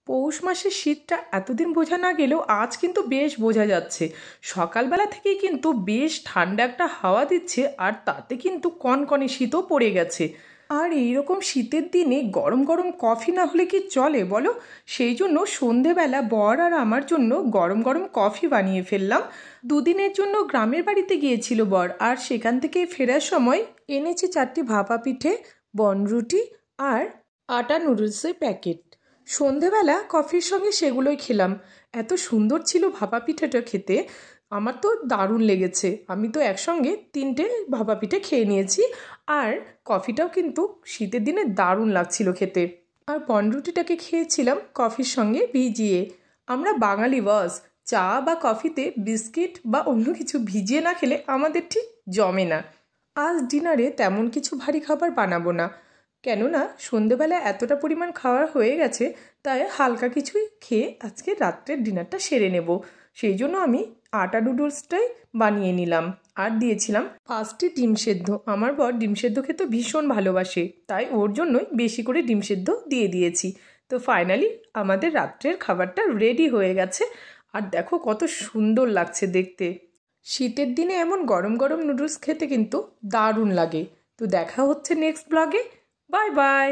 পৌষ মাসের শীতটা এতদিন বোঝা না গেলেও আজ কিন্তু বেশ বোঝা যাচ্ছে। সকালবেলা থেকেই কিন্তু বেশ ঠান্ডা একটা হাওয়া দিচ্ছে, আর তাতে কিন্তু কনকনে শীতও পড়ে গেছে। আর এইরকম শীতের দিনে গরম গরম কফি না হলে কি চলে বলো? সেই জন্য সন্ধেবেলা বর আর আমার জন্য গরম গরম কফি বানিয়ে ফেললাম। দুদিনের জন্য গ্রামের বাড়িতে গিয়েছিল বর, আর সেখান থেকে ফেরার সময় এনেছে 4টি ভাপা পিঠে, বনরুটি আর আটা নুডলসের প্যাকেট। সন্ধেবেলা কফির সঙ্গে সেগুলোই খেলাম। এত সুন্দর ছিল ভাপা পিঠাটা খেতে, আমার তো দারুণ লেগেছে। আমি তো একসঙ্গে 3টে ভাপা পিঠে খেয়ে নিয়েছি, আর কফিটাও কিন্তু শীতের দিনে দারুণ লাগছিল খেতে। আর বনরুটিটাকে খেয়েছিলাম কফির সঙ্গে ভিজিয়ে। আমরা বাঙালি বস, চা বা কফিতে বিস্কিট বা অন্য কিছু ভিজিয়ে না খেলে আমাদের ঠিক জমে না। আজ ডিনারে তেমন কিছু ভারী খাবার বানাবো না, কেননা সন্ধেবেলা এতটা পরিমাণ খাওয়া হয়ে গেছে, তাই হালকা কিছুই খেয়ে আজকে রাত্রের ডিনারটা সেরে নেব। সেই জন্য আমি আটা নুডলসটাই বানিয়ে নিলাম, আর দিয়েছিলাম 5টি ডিম সেদ্ধ। আমার বর ডিম সেদ্ধ খেতে ভীষণ ভালোবাসে, তাই ওর জন্যই বেশি করে ডিম সেদ্ধ দিয়ে দিয়েছি। তো ফাইনালি আমাদের রাত্রের খাবারটা রেডি হয়ে গেছে, আর দেখো কত সুন্দর লাগছে দেখতে। শীতের দিনে এমন গরম গরম নুডলস খেতে কিন্তু দারুণ লাগে। তো দেখা হচ্ছে নেক্সট ব্লগে। Bye bye.